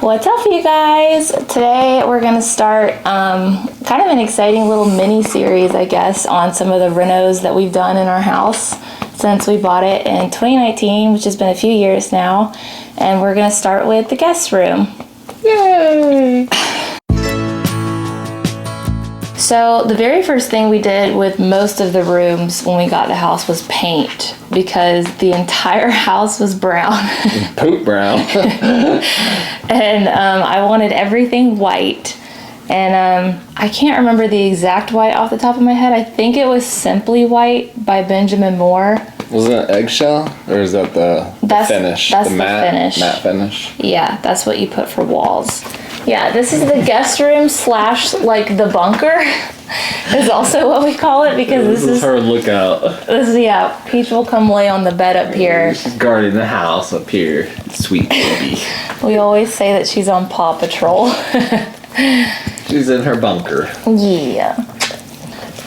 What's up, you guys? Today we're going to start kind of an exciting little mini series, I guess, on some of the renos that we've done in our house since we bought it in 2019, which has been a few years now. And we're going to start with the guest room. Yay! So the very first thing we did with most of the rooms when we got the house was paint, because the entire house was brown. Poop brown. And I wanted everything white. And I can't remember the exact white off the top of my head. I think it was Simply White by Benjamin Moore. Wasn't it eggshell? Or is that the finish? That's the finish. Matte finish? Yeah, that's what you put for walls. Yeah, this is the guest room slash like the bunker is also what we call it, because this is her lookout. Peach will come lay on the bed up here. She's guarding the house up here. Sweet baby. We always say that she's on Paw Patrol. She's in her bunker. Yeah.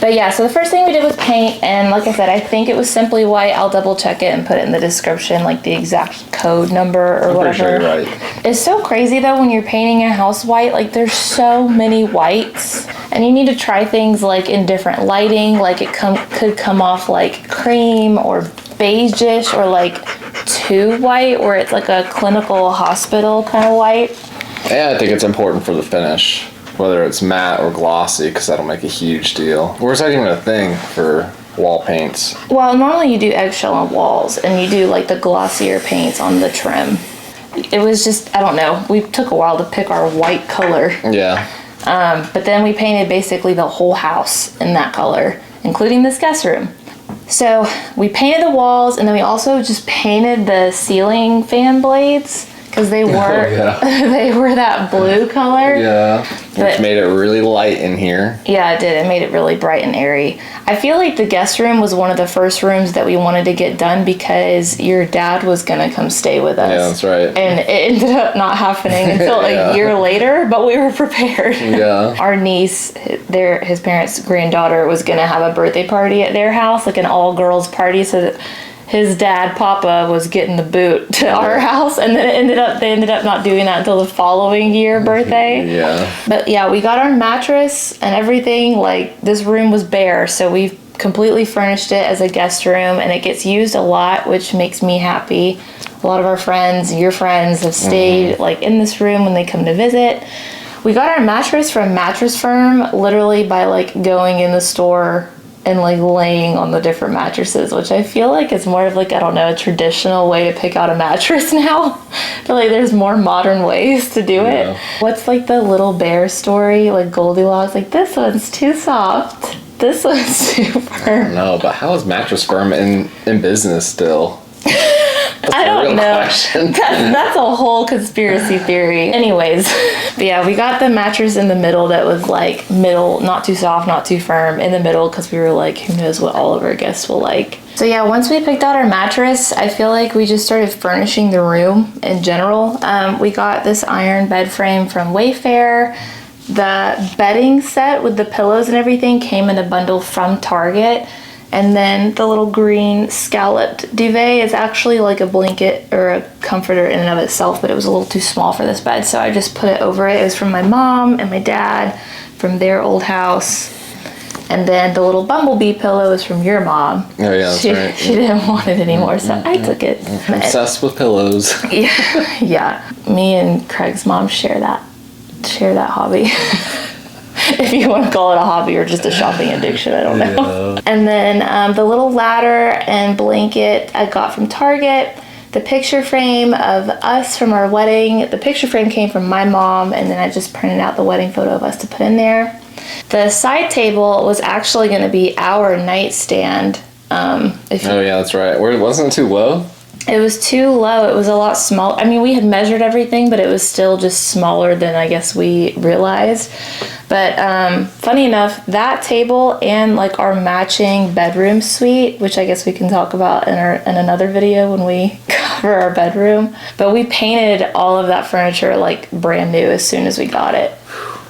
But yeah, so the first thing we did was paint, and like I said, I think it was Simply White. I'll double check it and put it in the description, like the exact code number or whatever. I'm pretty sure you're right. It's so crazy though when you're painting a house white, like there's so many whites, and you need to try things like in different lighting, like it could come off like cream or beige-ish, or like too white where it's like a clinical hospital kind of white. Yeah, I think it's important for the finish, whether it's matte or glossy, because that'll make a huge deal. Or is that even a thing for wall paints? Well, normally you do eggshell on walls, and you do like the glossier paints on the trim. It was just, I don't know, we took a while to pick our white color. Yeah. But then we painted basically the whole house in that color, including this guest room. So we painted the walls, and then we also just painted the ceiling fan blades, because they were they were that blue color. Yeah, which made it really light in here. Yeah, it did. It made it really bright and airy. I feel like the guest room was one of the first rooms that we wanted to get done because your dad was going to come stay with us. Yeah, that's right. And it ended up not happening until a year later, but we were prepared. Yeah. Our niece, his parents' granddaughter, was going to have a birthday party at their house, like an all-girls party, so that his dad, Papa, was getting the boot to our house, and then they ended up not doing that until the following year birthday. Yeah. But yeah, we got our mattress and everything. Like, this room was bare, so we've completely furnished it as a guest room, and it gets used a lot, which makes me happy. A lot of our friends, your friends, have stayed like in this room when they come to visit. We got our mattress from Mattress Firm literally by like going in the store and like laying on the different mattresses, which I feel like is more of like, I don't know, a traditional way to pick out a mattress now. I feel like there's more modern ways to do it. What's like the little bear story, like Goldilocks, like this one's too soft, this one's too firm. No, but how is Mattress Firm in business still? I don't know. That's a whole conspiracy theory. Anyways, but yeah, we got the mattress in the middle that was like middle, not too soft, not too firm, in the middle, because we were like, who knows what all of our guests will like. So yeah, once we picked out our mattress, I feel like we just started furnishing the room in general. We got this iron bed frame from Wayfair. The bedding set with the pillows and everything came in a bundle from Target. And then the little green scalloped duvet is actually like a blanket or a comforter in and of itself, but it was a little too small for this bed, so I just put it over it. It was from my mom and my dad from their old house. And then the little bumblebee pillow is from your mom. Oh yeah, that's right. She didn't want it anymore, so I took it. Obsessed with pillows. Yeah. Me and Craig's mom share that hobby. If you want to call it a hobby or just a shopping addiction, I don't know. Yeah. And then the little ladder and blanket I got from Target. The picture frame of us from our wedding. The picture frame came from my mom, and then I just printed out the wedding photo of us to put in there. The side table was actually going to be our nightstand. Yeah, that's right. Wasn't it too low? It was too low. It was a lot small. I mean, we had measured everything, but it was still just smaller than I guess we realized. But funny enough, that table and like our matching bedroom suite, which I guess we can talk about in another video when we cover our bedroom. But we painted all of that furniture like brand new as soon as we got it.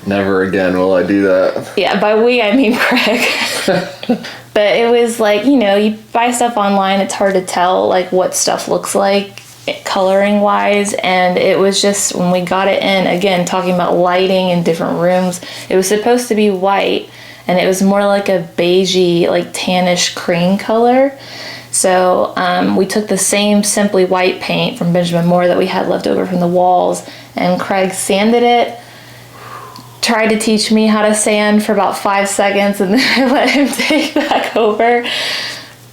Never again will I do that. Yeah, by we I mean Craig. But it was like, you know, you buy stuff online, it's hard to tell like what stuff looks like coloring wise, and it was just, when we got it in, again, talking about lighting in different rooms, it was supposed to be white, and it was more like a beigey, like tannish cream color. So we took the same Simply White paint from Benjamin Moore that we had left over from the walls, and Craig sanded it, tried to teach me how to sand for about 5 seconds, and then I let him take back over.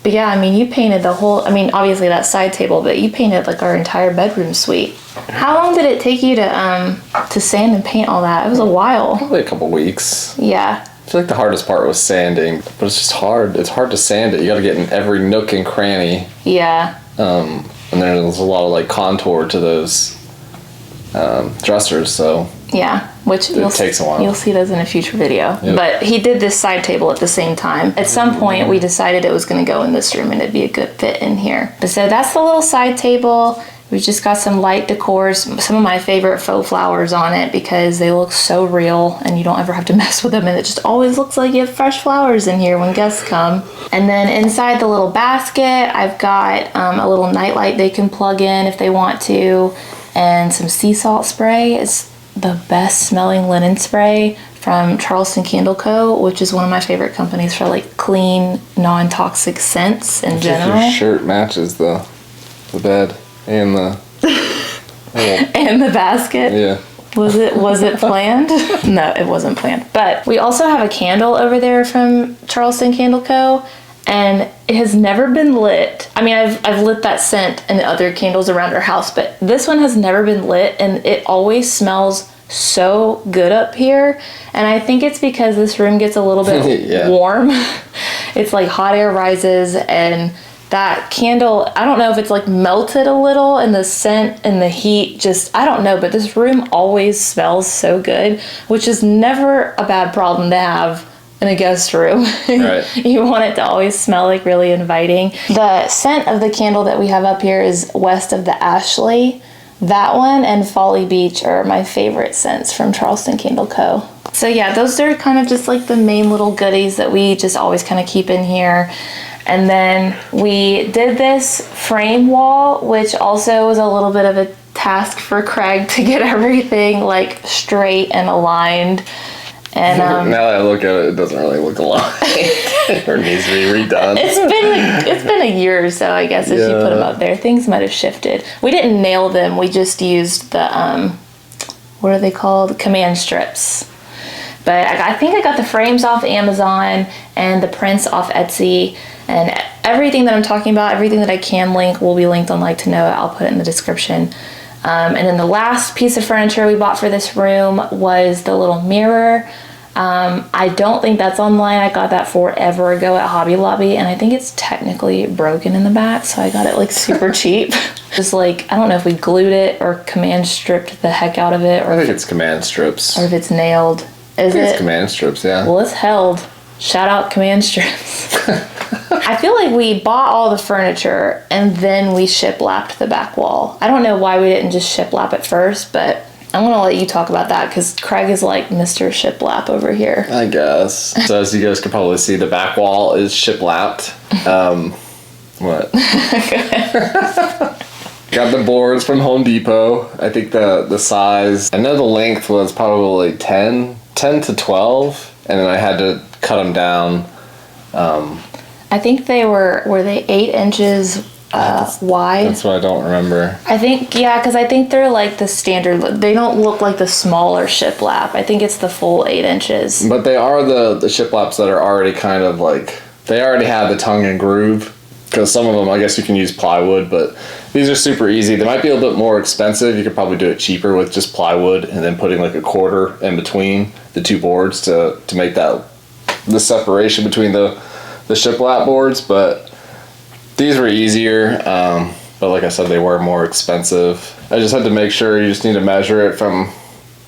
But yeah, I mean, you painted the whole, I mean, obviously that side table, but you painted like our entire bedroom suite. How long did it take you to sand and paint all that? It was a while. Probably a couple weeks. Yeah. I feel like the hardest part was sanding, but it's just hard. It's hard to sand it. You got to get in every nook and cranny. Yeah. And there's a lot of like contour to those dressers, so. Yeah, which it takes a while. You'll see those in a future video. Yep. But he did this side table at the same time. At some point, we decided it was going to go in this room and it'd be a good fit in here. But so that's the little side table. We just got some light decors, some of my favorite faux flowers on it because they look so real and you don't ever have to mess with them, and it just always looks like you have fresh flowers in here when guests come. And then inside the little basket, I've got a little nightlight they can plug in if they want to, and some sea salt spray. It's the best smelling linen spray from Charleston Candle Co., which is one of my favorite companies for like clean, non-toxic scents in general. Your shirt matches the bed and the and the basket. Yeah. Was it planned? No, it wasn't planned. But we also have a candle over there from Charleston Candle Co., and it has never been lit. I mean, I've lit that scent and the other candles around our house, but this one has never been lit, and it always smells so good up here. And I think it's because this room gets a little bit warm. It's like hot air rises, and that candle, I don't know if it's like melted a little, and the scent and the heat just, I don't know, but this room always smells so good, which is never a bad problem to have in a guest room. Right. You want it to always smell like really inviting. The scent of the candle that we have up here is West of the Ashley. That one and Folly Beach are my favorite scents from Charleston Candle Co. So yeah, those are kind of just like the main little goodies that we just always kind of keep in here. And then we did this frame wall, which also was a little bit of a task for Craig to get everything like straight and aligned. And now that I look at it, it doesn't really look aligned. Or needs to be redone. It's been a year or so, I guess, as you put them up there. Things might have shifted. We didn't nail them. We just used the what are they called? Command strips. But I think I got the frames off Amazon and the prints off Etsy, and everything that I'm talking about, everything that I can link will be linked on Like to Know It. I'll put it in the description. And then the last piece of furniture we bought for this room was the little mirror. I don't think that's online. I got that forever ago at Hobby Lobby, and I think it's technically broken in the back, so I got it like super cheap. Just like, I don't know if we glued it or command stripped the heck out of it, or I think it's command strips. Or if it's nailed. Is it? It's command strips, yeah. Well, it's held. Shout out command strips. I feel like we bought all the furniture and then we shiplapped the back wall. I don't know why we didn't just shiplap it first, but I'm going to let you talk about that because Craig is like Mr. Shiplap over here. I guess. So as you guys can probably see, the back wall is shiplapped. What? Got the boards from Home Depot. I think the size, I know the length was probably 10 to 12, and then I had to cut them down. I think they were they 8 inches wide? That's what I don't remember. I think, yeah, because I think they're like the standard, they don't look like the smaller shiplap. I think it's the full 8 inches. But they are the shiplaps that are already kind of like, they already have the tongue and groove. Because some of them, I guess you can use plywood, but these are super easy. They might be a little bit more expensive. You could probably do it cheaper with just plywood and then putting like a quarter in between the two boards to make that the separation between the shiplap boards. But these were easier. But like I said, they were more expensive. I just had to make sure you just need to measure it from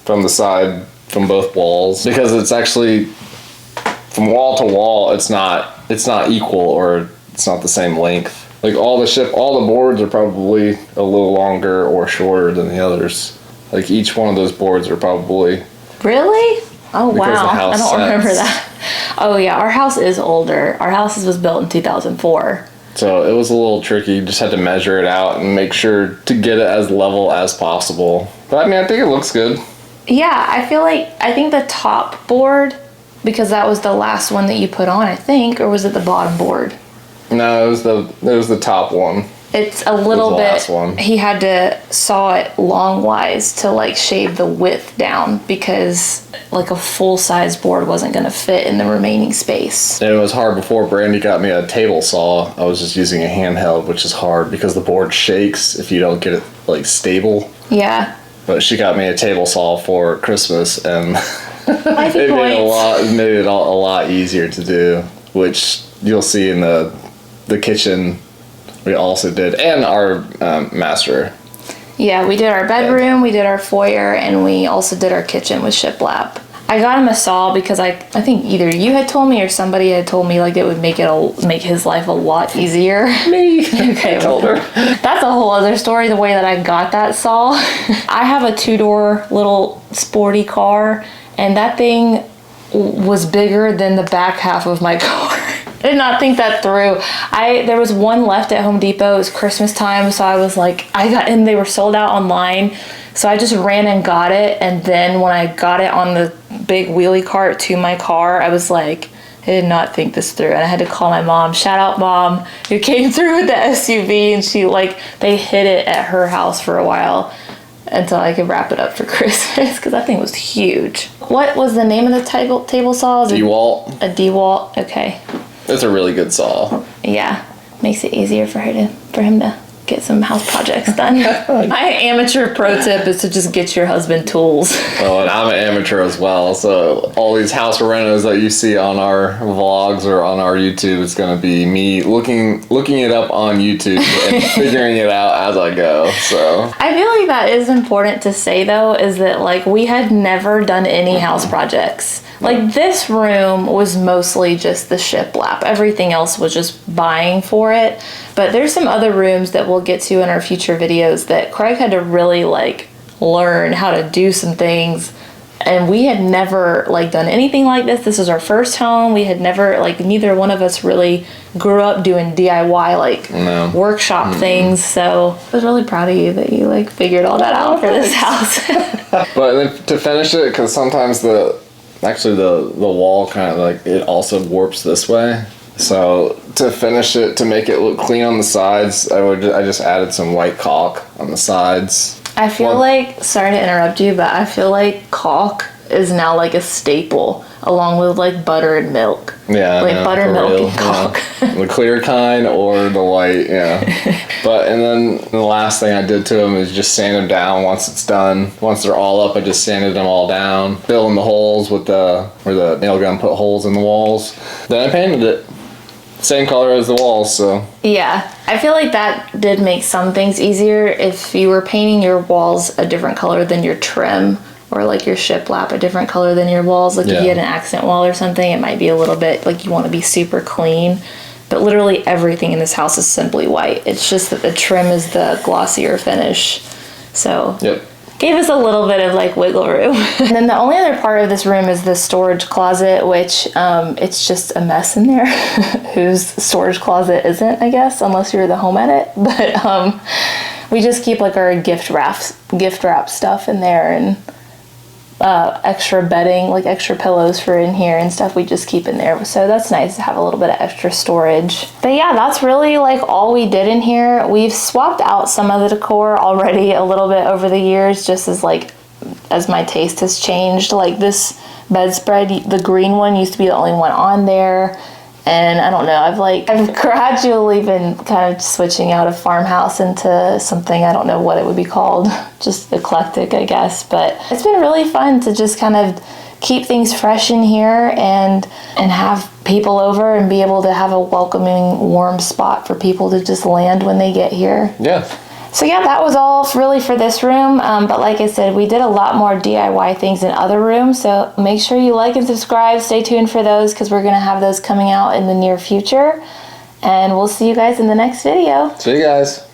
the side from both walls, because it's actually from wall to wall. It's not equal, or it's not the same length. Like all the boards are probably a little longer or shorter than the others. Like each one of those boards are probably. Really? Oh wow! I don't remember that. Oh yeah, our house is older. Our house was built in 2004. So it was a little tricky. You just had to measure it out and make sure to get it as level as possible. But I mean, I think it looks good. Yeah, I think the top board, because that was the last one that you put on, I think, or was it the bottom board? No, it was the top one. It's a little bit, last one. He had to saw it long-wise to like shave the width down because like a full-size board wasn't going to fit in the remaining space. And it was hard before Brandy got me a table saw. I was just using a handheld, which is hard because the board shakes if you don't get it like stable. Yeah. But she got me a table saw for Christmas, and it made it a lot easier to do, which you'll see in the kitchen. We also did, and our master. Yeah, we did our bedroom, we did our foyer, and we also did our kitchen with shiplap. I got him a saw because I think either you had told me or somebody had told me like it would make his life a lot easier. Me. Okay, I told her. That's a whole other story, the way that I got that saw. I have a 2-door little sporty car, and that thing was bigger than the back half of my car. I did not think that through. There was one left at Home Depot. It was Christmas time, so I was like, and they were sold out online. So I just ran and got it, and then when I got it on the big wheelie cart to my car, I was like, I did not think this through, and I had to call my mom. Shout out, Mom, who came through with the SUV, and she they hid it at her house for a while until I could wrap it up for Christmas, because that thing was huge. What was the name of the table saw? DeWalt. A DeWalt. Okay. It's a really good saw. Yeah, makes it easier for him to get some house projects done. My amateur pro tip is to just get your husband tools. Well, and I'm an amateur as well, so all these house renos that you see on our vlogs or on our YouTube, it's going to be me looking it up on YouTube and figuring it out as I go. So I feel like that is important to say, though, is that like we had never done any house projects. Like this room was mostly just the shiplap. Everything else was just buying for it. But there's some other rooms that we'll get to in our future videos that Craig had to really like learn how to do some things. And we had never like done anything like this. This was our first home. We had never neither one of us really grew up doing DIY workshop things. So I was really proud of you that you figured all that out for this house. But then to finish it, because sometimes the wall kind of it also warps this way. So to finish it, to make it look clean on the sides, I just added some white caulk on the sides. I feel sorry to interrupt you, but I feel like caulk is now a staple along with butter and milk. Yeah. Buttermilk and caulk. Yeah. The clear kind or the white, yeah. And then the last thing I did to them is just sand them down once it's done. Once they're all up, I just sanded them all down, filling the holes with where the nail gun put holes in the walls. Then I painted it. Same color as the walls, so. Yeah, I feel like that did make some things easier. If you were painting your walls a different color than your trim, or your shiplap a different color than your walls, if you had an accent wall or something, it might be a little bit you want to be super clean. But literally everything in this house is simply white. It's just that the trim is the glossier finish. So. Yep. Gave us a little bit of wiggle room. And then the only other part of this room is the storage closet, which it's just a mess in there. Whose storage closet isn't, I guess, unless you're the home edit. But we just keep our gift wrap stuff in there, and extra bedding, extra pillows for in here and stuff we just keep in there. So that's nice to have a little bit of extra storage. But yeah, that's really all we did in here. We've swapped out some of the decor already a little bit over the years, just as my taste has changed. This bedspread, the green one used to be the only one on there. And I don't know, I've gradually been kind of switching out of farmhouse into something, I don't know what it would be called, just eclectic, I guess. But it's been really fun to just kind of keep things fresh in here and have people over and be able to have a welcoming, warm spot for people to just land when they get here. Yeah. So yeah, that was all really for this room. But like I said, we did a lot more DIY things in other rooms. So make sure you like and subscribe. Stay tuned for those because we're going to have those coming out in the near future. And we'll see you guys in the next video. See you guys.